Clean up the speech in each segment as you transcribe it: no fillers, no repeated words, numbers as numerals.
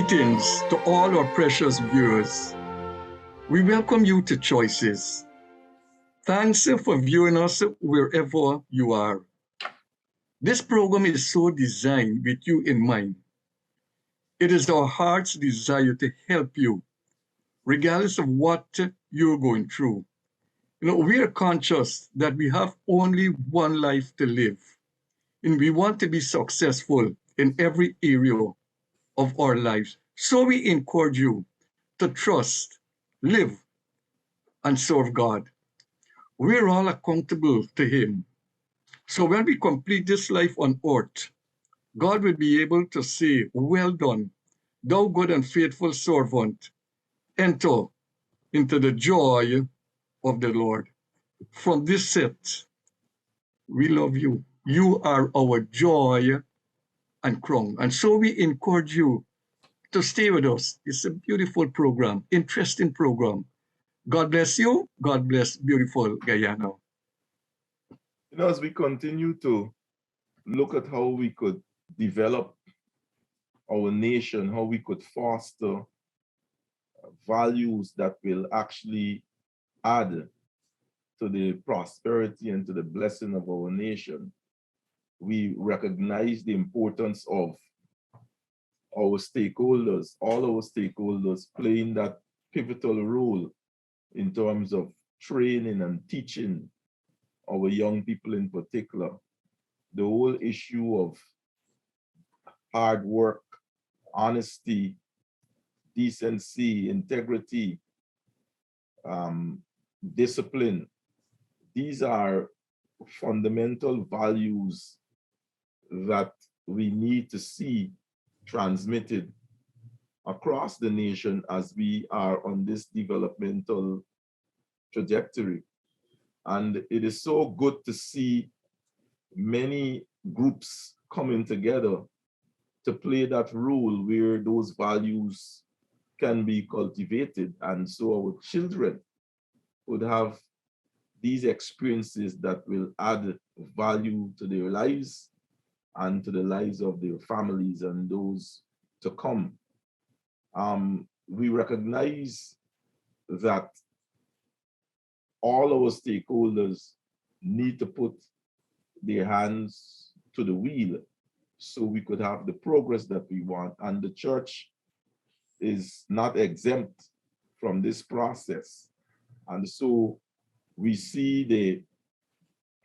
Greetings to all our precious viewers. We welcome you to Choices. Thanks for viewing us wherever you are. This program is so designed with you in mind. It is our heart's desire to help you, regardless of what you're going through. We are conscious that we have only one life to live, and we want to be successful in every area of our lives. So we encourage you to trust, live, and serve God. We're all accountable to Him. So when we complete this life on earth, God will be able to say, "Well done, thou good and faithful servant. Enter into the joy of the Lord." From this set, we love you. You are our joy and crown. And so we encourage you to stay with us. It's a beautiful program, interesting program. God bless you. God bless beautiful Guyana. As we continue to look at how we could develop our nation, how we could foster values that will actually add to the prosperity and to the blessing of our nation, we recognize the importance of our stakeholders, all our stakeholders playing that pivotal role in terms of training and teaching our young people in particular. The whole issue of hard work, honesty, decency, integrity, discipline. These are fundamental values that we need to see transmitted across the nation as we are on this developmental trajectory. And it is so good to see many groups coming together to play that role where those values can be cultivated. And so our children would have these experiences that will add value to their lives and to the lives of their families and those to come. We recognize that all our stakeholders need to put their hands to the wheel so we could have the progress that we want. And the church is not exempt from this process. And so we see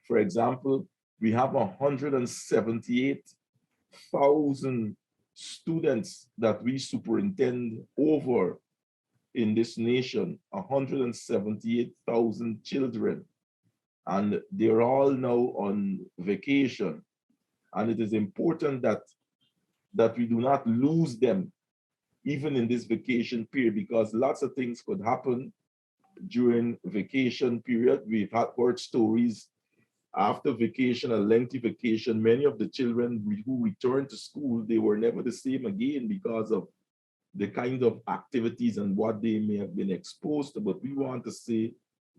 for example, we have 178,000 students that we superintend over in this nation, 178,000 children. And they're all now on vacation. And it is important that we do not lose them even in this vacation period, because lots of things could happen during vacation period. We've heard stories after vacation, a lengthy vacation, many of the children who returned to school, they were never the same again because of the kind of activities and what they may have been exposed to. But we want to say,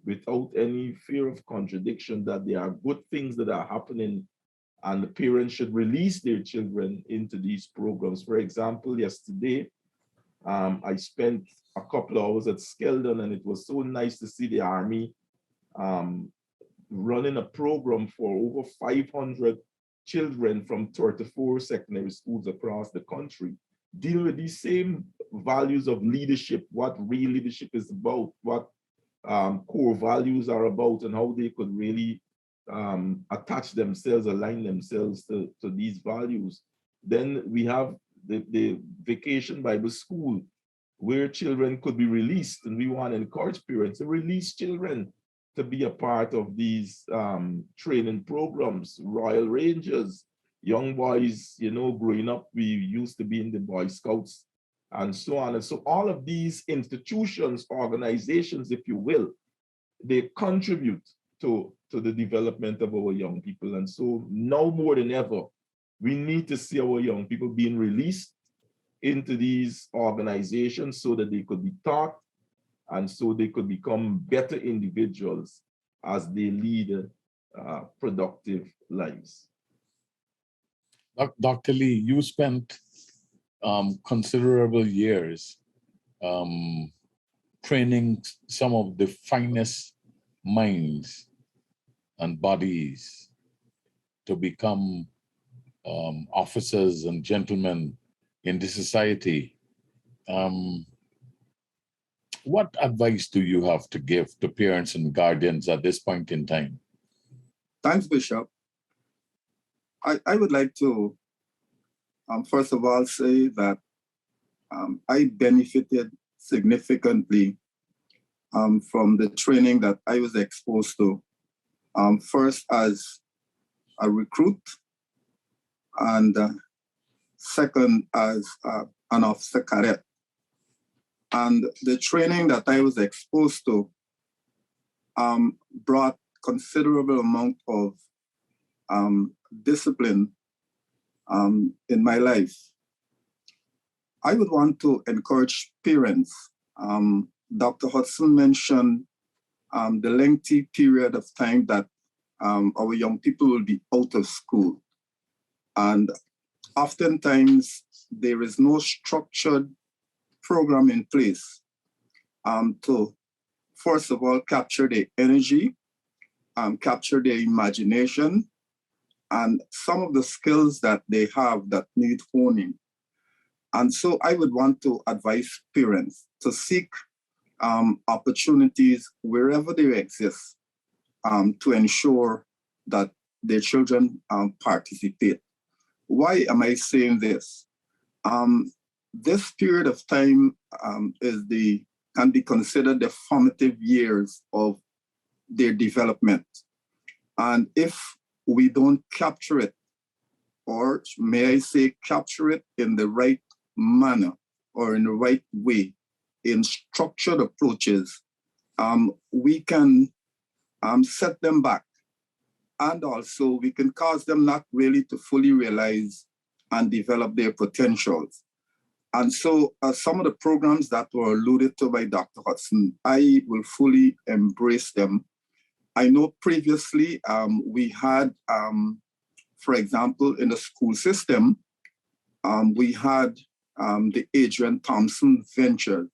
without any fear of contradiction, that there are good things that are happening and the parents should release their children into these programs. For example, yesterday, I spent a couple of hours at Skeldon, and it was so nice to see the Army running a program for over 500 children from 34 secondary schools across the country, dealing with these same values of leadership, what real leadership is about, what core values are about, and how they could really attach themselves, align themselves to these values. Then we have the Vacation Bible School, where children could be released, and we want to encourage parents to release children to be a part of these training programs. Royal Rangers, young boys, growing up, we used to be in the Boy Scouts and so on. And so all of these institutions, organizations, if you will, they contribute to the development of our young people. And so now more than ever, we need to see our young people being released into these organizations so that they could be taught and so they could become better individuals as they lead productive lives. Dr. Lee, you spent considerable years training some of the finest minds and bodies to become officers and gentlemen in the society. What advice do you have to give to parents and guardians at this point in time? Thanks, Bishop. I would like to, first of all, say that I benefited significantly from the training that I was exposed to, first as a recruit, and second as an officer cadet. And the training that I was exposed to brought considerable amount of discipline in my life. I would want to encourage parents. Dr. Hudson mentioned the lengthy period of time that our young people will be out of school. And oftentimes there is no structured program in place to, first of all, capture their energy, capture their imagination, and some of the skills that they have that need honing. And so I would want to advise parents to seek opportunities wherever they exist to ensure that their children participate. Why am I saying this? This period of time can be considered the formative years of their development. And if we don't capture it, or may I say capture it in the right manner or in the right way, in structured approaches, we can set them back. And also we can cause them not really to fully realize and develop their potentials. And so some of the programs that were alluded to by Dr. Hudson, I will fully embrace them. I know previously we had, for example, in the school system, we had the Adrian Thompson Venture,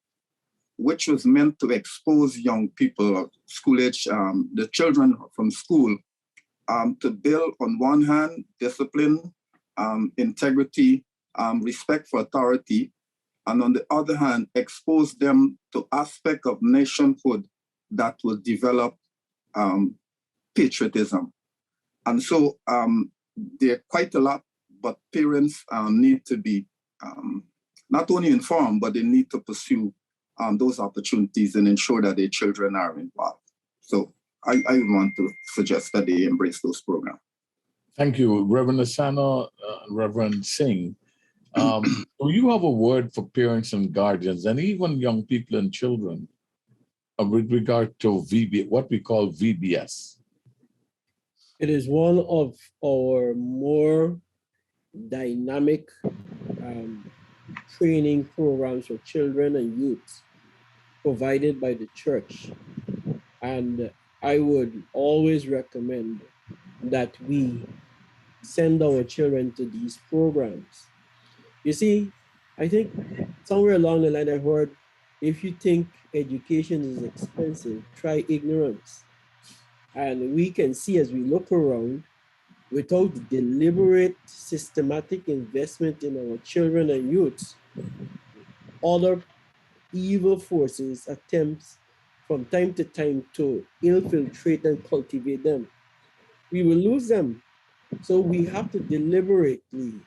which was meant to expose young people, school age, the children from school, to build on one hand, discipline, integrity, respect for authority, and on the other hand, expose them to aspect of nationhood that will develop patriotism. And so there are quite a lot, but parents need to be not only informed, but they need to pursue those opportunities and ensure that their children are involved. So I want to suggest that they embrace those programs. Thank you, Reverend Asano, Reverend Singh. Do you have a word for parents and guardians and even young people and children with regard to what we call VBS? It is one of our more dynamic training programs for children and youth provided by the church. And I would always recommend that we send our children to these programs. You see, I think somewhere along the line I heard, if you think education is expensive, try ignorance. And we can see as we look around, without deliberate, systematic investment in our children and youths, other evil forces attempts from time to time to infiltrate and cultivate them. We will lose them. So we have to deliberately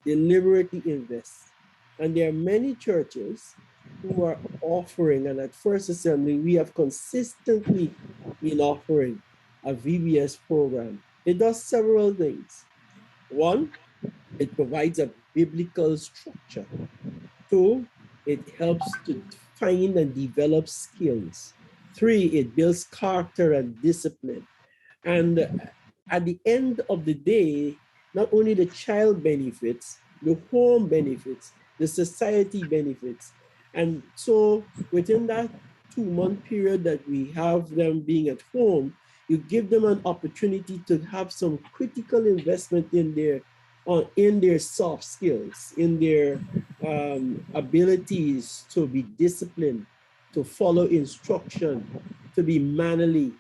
invest. And there are many churches who are offering, and at First Assembly, we have consistently been offering a VBS program. It does several things. One, it provides a biblical structure. Two, it helps to find and develop skills. Three, it builds character and discipline. And at the end of the day, not only the child benefits, the home benefits, the society benefits. And so within that 2-month period that we have them being at home, you give them an opportunity to have some critical investment in their in their soft skills, in their abilities to be disciplined, to follow instruction, to be manly,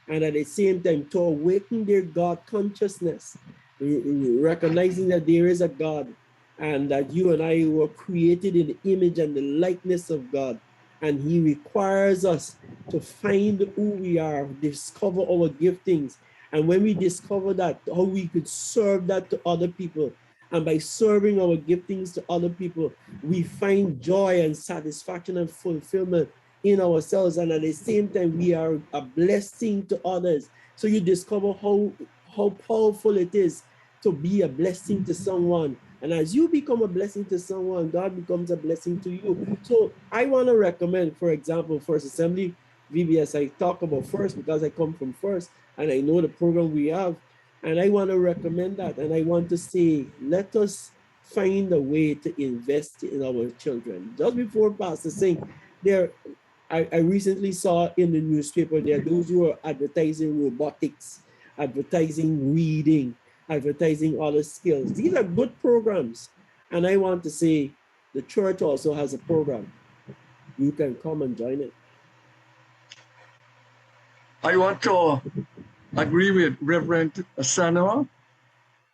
and at the same time to awaken their God consciousness, recognizing that there is a God and that you and I were created in the image and the likeness of God. And He requires us to find who we are, discover our giftings. And when we discover that, how we could serve that to other people. And by serving our giftings to other people, we find joy and satisfaction and fulfillment in ourselves. And at the same time, we are a blessing to others. So you discover how powerful it is to be a blessing to someone. And as you become a blessing to someone, God becomes a blessing to you. So I want to recommend, for example, First Assembly, VBS, I talk about First because I come from First and I know the program we have. And I want to recommend that. And I want to say, let us find a way to invest in our children. Just before Pastor saying, I recently saw in the newspaper there are those who are advertising robotics, advertising reading, advertising other skills. These are good programs. And I want to say the church also has a program. You can come and join it. I want to agree with Reverend Asano,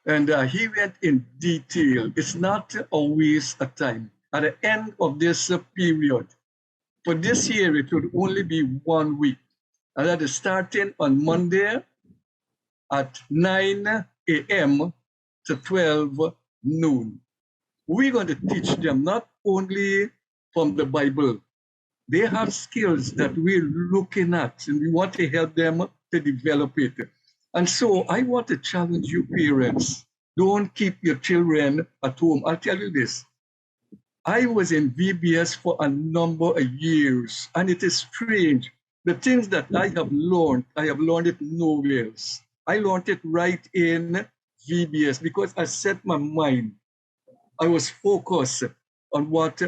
and he went in detail. It's not always a time. At the end of this period, for this year, it would only be 1 week. And that is starting on Monday at 9 a.m. to 12 noon. We're going to teach them not only from the Bible. They have skills that we're looking at, and we want to help them to develop it. And so I want to challenge you parents, don't keep your children at home. I'll tell you this. I was in VBS for a number of years, and it is strange. The things that I have learned it nowhere else. I learned it right in VBS because I set my mind. I was focused on what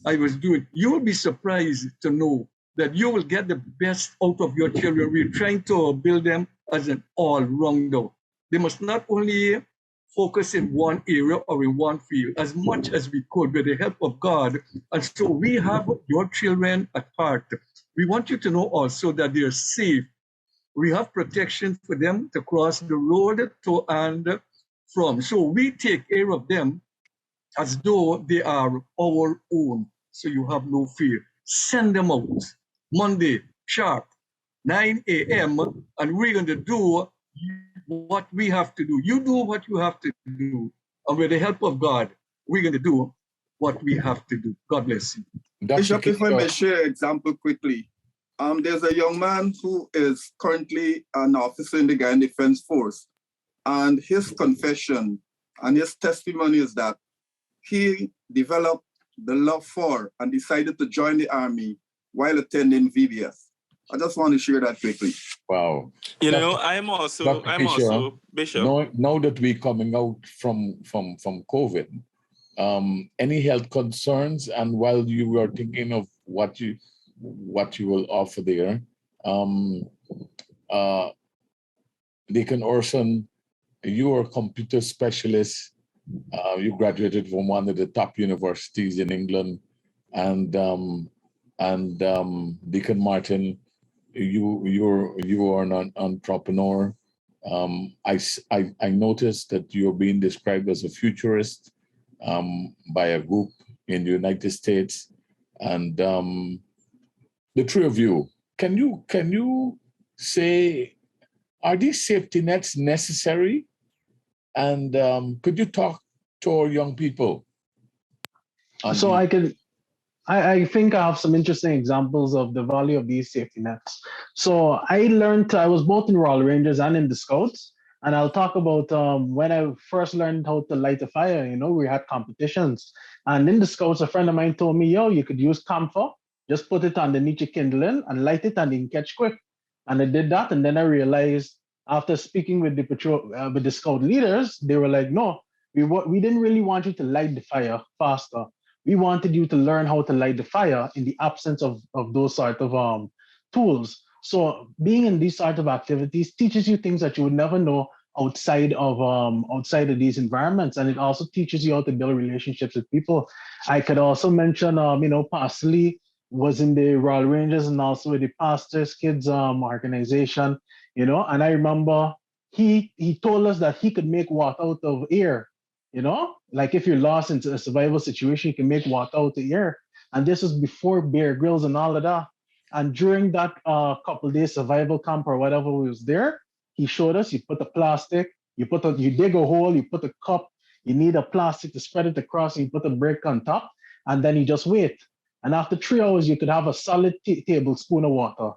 I was doing. You will be surprised to know that you will get the best out of your children. We're trying to build them as an all-rounder. They must not only focus in one area or in one field as much as we could with the help of God. And so we have your children at heart. We want you to know also that they're safe. We have protection for them to cross the road to and from. So we take care of them as though they are our own. So you have no fear. Send them out Monday, sharp, 9 a.m. And we're going to do what we have to do. You do what you have to do. And with the help of God, we're going to do what we have to do. God bless you. Bishop, if I may share an example quickly. There's a young man who is currently an officer in the Guyana Defense Force. And his confession and his testimony is that he developed the love for and decided to join the Army while attending VBS. I just want to share that quickly. Wow. You know, I'm also Bishop. Now that we're coming out from COVID, any health concerns? And while you were thinking of what you will offer there, Deacon Orson, you are a computer specialist. You graduated from one of the top universities in England, and Deacon Martin, you are an entrepreneur. I noticed that you're being described as a futurist by a group in the United States, and the three of you, can you say, are these safety nets necessary? And could you talk to our young people? So I think I have some interesting examples of the value of these safety nets. So I was both in Royal Rangers and in the Scouts. And I'll talk about when I first learned how to light a fire. You know, we had competitions. And in the Scouts, a friend of mine told me, you could use camphor, just put it underneath your kindling and light it and you can catch quick. And I did that. And then I realized, after speaking with the patrol, with the Scout leaders, they were like, no, we didn't really want you to light the fire faster. We wanted you to learn how to light the fire in the absence of those sort of tools. So being in these sort of activities teaches you things that you would never know outside of these environments, and it also teaches you how to build relationships with people. I could also mention, Pastor Lee was in the Royal Rangers and also with the Pastors Kids organization, and I remember he told us that he could make water out of air, like if you're lost into a survival situation, you can make water out of air. And this was before Bear Grylls and all of that. And during that couple days survival camp or whatever was there, he showed us you put the plastic, you dig a hole, you put a cup, you need a plastic to spread it across, and you put a brick on top, and then you just wait. And after 3 hours, you could have a solid tablespoon of water,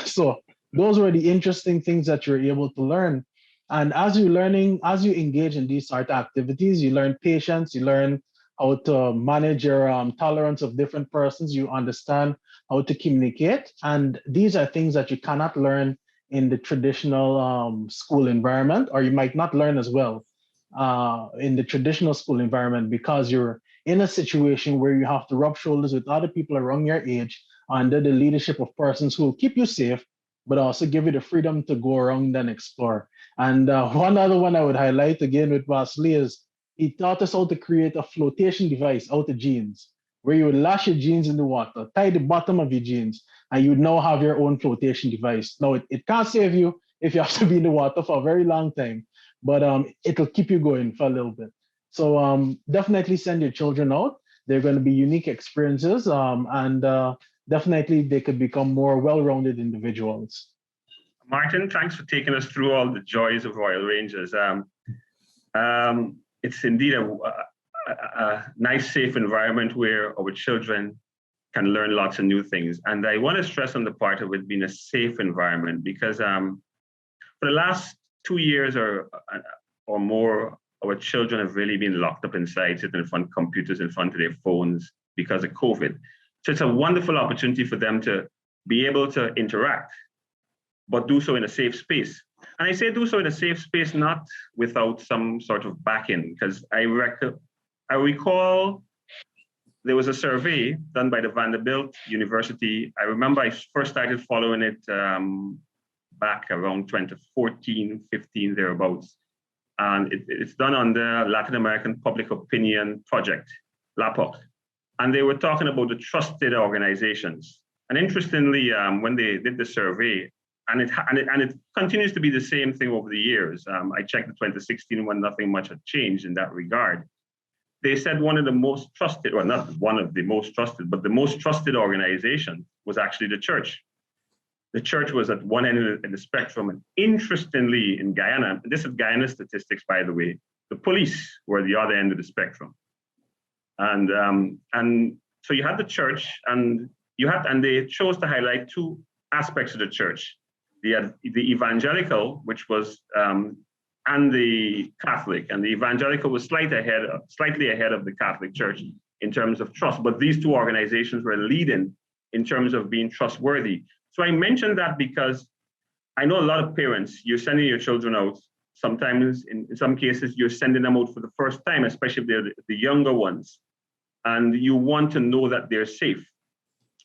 So those were the interesting things that you're able to learn. And as you engage in these sort of activities, you learn patience, you learn how to manage your tolerance of different persons, you understand how to communicate. And these are things that you cannot learn in the traditional school environment, or you might not learn as well in the traditional school environment, because you're in a situation where you have to rub shoulders with other people around your age under the leadership of persons who will keep you safe, but also give you the freedom to go around and explore. And one other one I would highlight again with Vasily is he taught us how to create a flotation device out of jeans, where you would lash your jeans in the water, tie the bottom of your jeans, and you would now have your own flotation device. Now, it can't save you if you have to be in the water for a very long time, but it'll keep you going for a little bit. So definitely send your children out. They're going to be unique experiences, and definitely they could become more well-rounded individuals. Martin, thanks for taking us through all the joys of Royal Rangers. It's indeed a nice, safe environment where our children can learn lots of new things. And I want to stress on the part of it being a safe environment, because for the last 2 years or more, our children have really been locked up inside, sitting in front of computers, in front of their phones because of COVID. So it's a wonderful opportunity for them to be able to interact, but do so in a safe space. And I say do so in a safe space, not without some sort of backing, because I recall there was a survey done by the Vanderbilt University. I remember I first started following it back around 2014, 15, thereabouts. And it's done on the Latin American Public Opinion Project, LAPOP. And they were talking about the trusted organizations. And interestingly, when they did the survey, and it continues to be the same thing over the years. I checked the 2016 when nothing much had changed in that regard. They said one of the most trusted, or not one of the most trusted, but the most trusted organization was actually the church. The church was at one end of the spectrum. And interestingly, in Guyana, this is Guyana statistics, by the way, the police were the other end of the spectrum. And so you had the church, and they chose to highlight two aspects of the church. The evangelical, which was, and the Catholic, and the evangelical was slightly ahead of the Catholic Church in terms of trust, but these two organizations were leading in terms of being trustworthy. So I mentioned that because I know a lot of parents, you're sending your children out. Sometimes, in some cases, you're sending them out for the first time, especially if they're the younger ones, and you want to know that they're safe.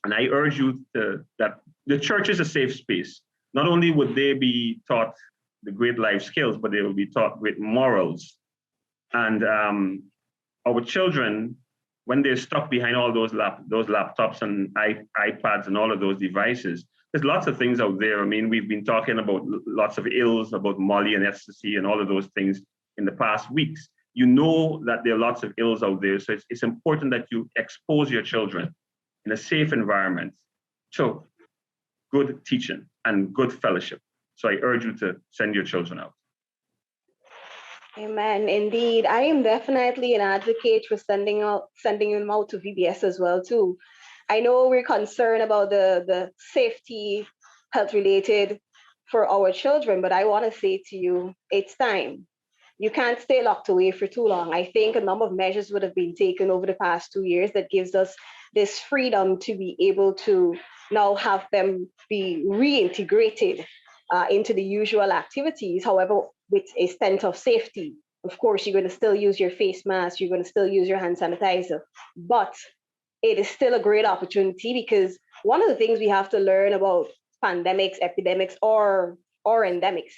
And I urge you that the church is a safe space. Not only would they be taught the great life skills, but they will be taught great morals. And our children, when they're stuck behind all those laptops and iPads and all of those devices, there's lots of things out there. I mean, we've been talking about lots of ills, about Molly and ecstasy and all of those things in the past weeks. You know that there are lots of ills out there. So it's important that you expose your children in a safe environment. So good teaching and good fellowship. So I urge you to send your children out. Amen. Indeed. I am definitely an advocate for sending them out to VBS as well, too. I know we're concerned about the safety, health related for our children, but I want to say to you, it's time. You can't stay locked away for too long. I think a number of measures would have been taken over the past 2 years that gives us this freedom to be able to now have them be reintegrated into the usual activities. However, with a sense of safety. Of course, you're going to still use your face mask, you're going to still use your hand sanitizer, but it is still a great opportunity, because one of the things we have to learn about pandemics, epidemics, or endemics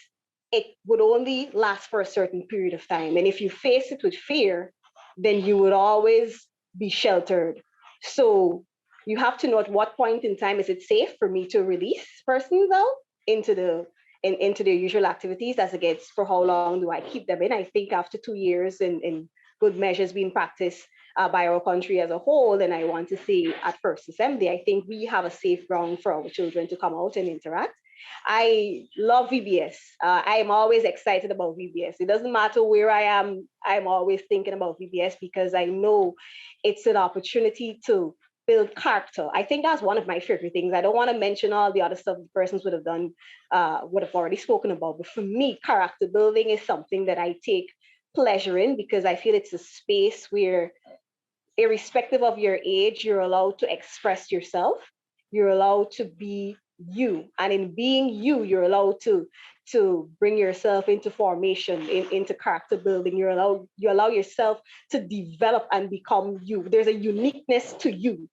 it would only last for a certain period of time. And if you face it with fear, then you would always be sheltered. So you have to know at what point in time is it safe for me to release persons out into into their usual activities, as against for how long do I keep them in. I think after 2 years in good measures being practiced by our country as a whole, and I want to say at First Assembly, I think we have a safe ground for our children to come out and interact. I love VBS. I am always excited about VBS. It doesn't matter where I am, I'm always thinking about VBS because I know it's an opportunity to build character. I think that's one of my favorite things. I don't want to mention all the other stuff the persons would have done, would have already spoken about. But for me, character building is something that I take pleasure in because I feel it's a space where, irrespective of your age, you're allowed to express yourself. You're allowed to be you. And in being you, you're allowed to bring yourself into formation, into character building. You allow yourself to develop and become you. There's a uniqueness to you.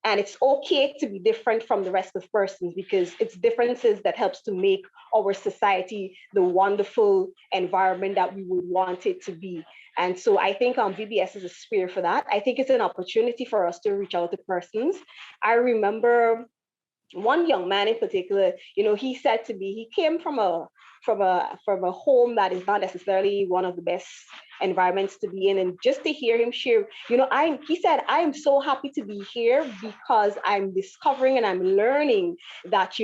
And it's okay to be different from the rest of persons because it's differences that helps to make our society the wonderful environment that we would want it to be. And so I think VBS is a sphere for that. I think it's an opportunity for us to reach out to persons. I remember one young man in particular, he said to me, he came from a home that is not necessarily one of the best environments to be in. And just to hear him share, he said, I am so happy to be here because I'm discovering and I'm learning that,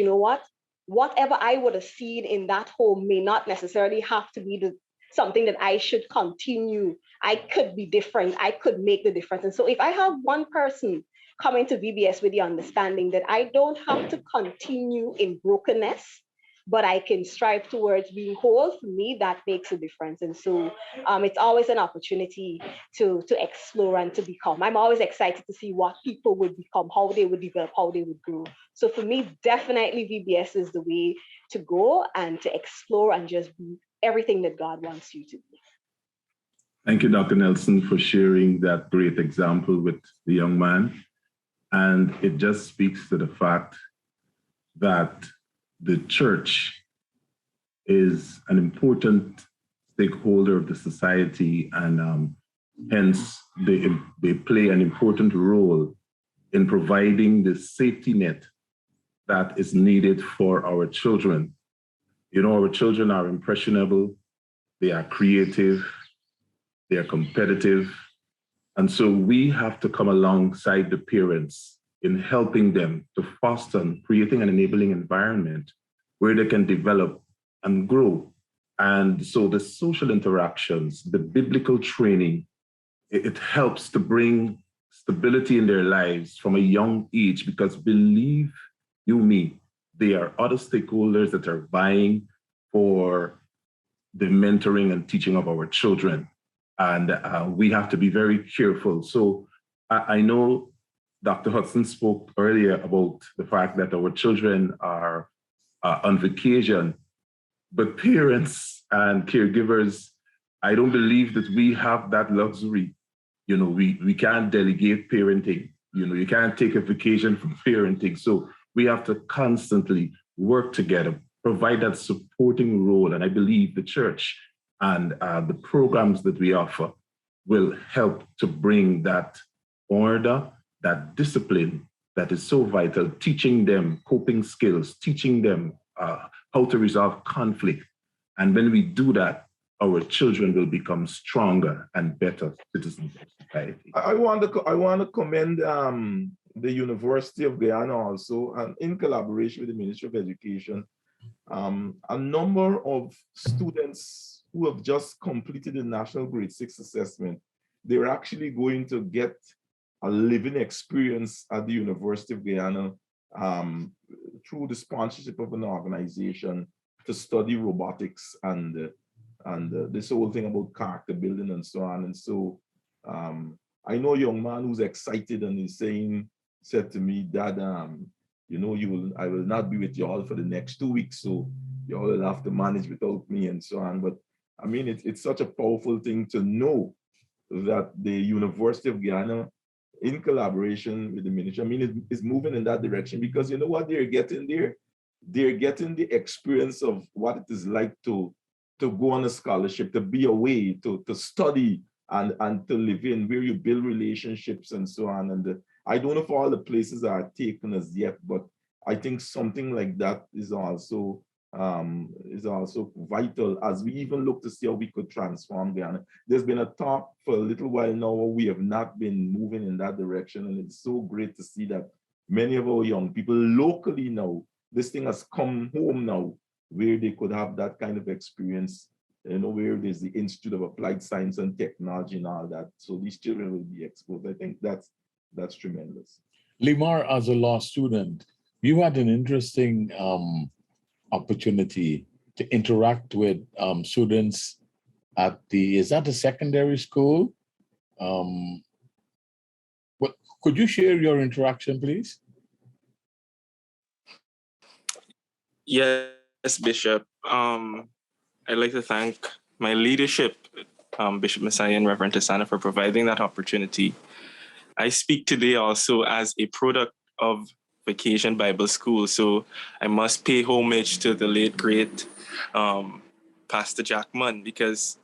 whatever I would have seen in that home may not necessarily have to be something that I should continue. I could be different. I could make the difference. And so if I have one person coming to VBS with the understanding that I don't have to continue in brokenness, but I can strive towards being whole, for me, that makes a difference. And so it's always an opportunity to explore and to become. I'm always excited to see what people would become, how they would develop, how they would grow. So for me, definitely VBS is the way to go and to explore and just be everything that God wants you to be. Thank you, Dr. Nelson, for sharing that great example with the young man. And it just speaks to the fact that the church is an important stakeholder of the society, and hence they play an important role in providing the safety net that is needed for our children. Our children are impressionable, they are creative, they are competitive. And so we have to come alongside the parents in helping them to foster and creating an enabling environment where they can develop and grow. And so the social interactions, the biblical training, it helps to bring stability in their lives from a young age, because believe you me, there are other stakeholders that are vying for the mentoring and teaching of our children. And we have to be very careful. So I know Dr. Hudson spoke earlier about the fact that our children are on vacation, but parents and caregivers, I don't believe that we have that luxury. We can't delegate parenting. You can't take a vacation from parenting. So we have to constantly work together, provide that supporting role. And I believe the church and the programs that we offer will help to bring that order, that discipline that is so vital, teaching them coping skills, teaching them how to resolve conflict. And when we do that, our children will become stronger and better citizens of society. I want to commend the University of Guyana also, and in collaboration with the Ministry of Education, a number of students who have just completed the National Grade 6 assessment, they're actually going to get a living experience at the University of Guyana through the sponsorship of an organization to study robotics and this whole thing about character building and so on. And so I know a young man who's excited and he's said to me, Dad, I will not be with y'all for the next 2 weeks, so y'all will have to manage without me and so on. But I mean, it's such a powerful thing to know that the University of Guyana, in collaboration with the ministry, I mean, is moving in that direction, because you know what they're getting there? They're getting the experience of what it is like to to go on a scholarship, to be away, to study and to live in, where you build relationships and so on. And I don't know if all the places are taken as yet, but I think something like that is also vital as we even look to see how we could transform Guyana. There's been a talk for a little while now, we have not been moving in that direction, and it's so great to see that many of our young people locally now, this thing has come home now, where they could have that kind of experience, where there's the Institute of Applied Science and Technology and all that. So these children will be exposed. I think that's tremendous. Limar, as a law student, you had an interesting opportunity to interact with students at is that a secondary school? Could you share your interaction, please? Yes, Bishop. I'd like to thank my leadership, Bishop Messiah and Reverend Tasana, for providing that opportunity. I speak today also as a product of Vacation Bible School, so I must pay homage to the late, great Pastor Jack Munn, because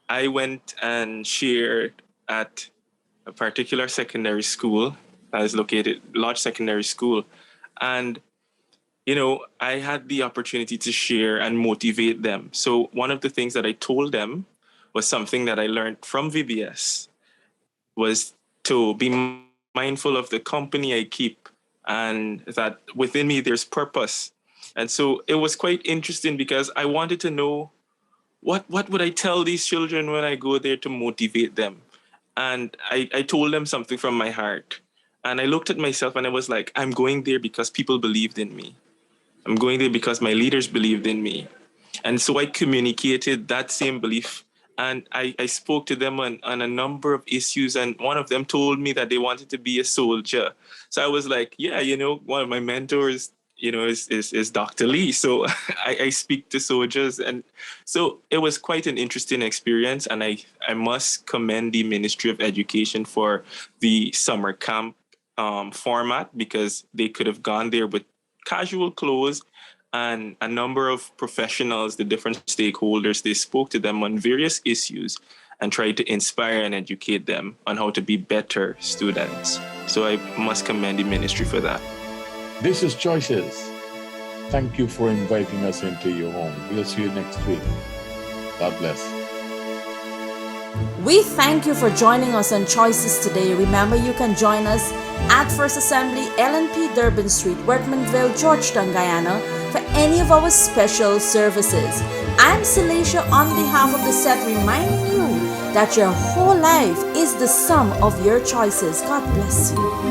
I went and shared at a particular secondary school that is located, Lodge Secondary School, and I had the opportunity to share and motivate them. So one of the things that I told them was something that I learned from VBS, was to be mindful of the company I keep, and that within me there's purpose. And so it was quite interesting because I wanted to know what would I tell these children when I go there to motivate them. And I told them something from my heart. And I looked at myself and I was like, I'm going there because people believed in me. I'm going there because my leaders believed in me. And so I communicated that same belief. And I spoke to them on a number of issues. And one of them told me that they wanted to be a soldier. So I was like, yeah, one of my mentors, is Dr. Lee. So I speak to soldiers. And so it was quite an interesting experience. And I must commend the Ministry of Education for the summer camp format, because they could have gone there with casual clothes, and a number of professionals, the different stakeholders, they spoke to them on various issues and tried to inspire and educate them on how to be better students. So I must commend the ministry for that. This is Choices. Thank you for inviting us into your home. We'll see you next week. God bless. We thank you for joining us on Choices today. Remember, you can join us at First Assembly, LNP Durban Street, Workmanville, Georgetown, Guyana, for any of our special services. I'm Celicia on behalf of the set, reminding you that your whole life is the sum of your choices. God bless you.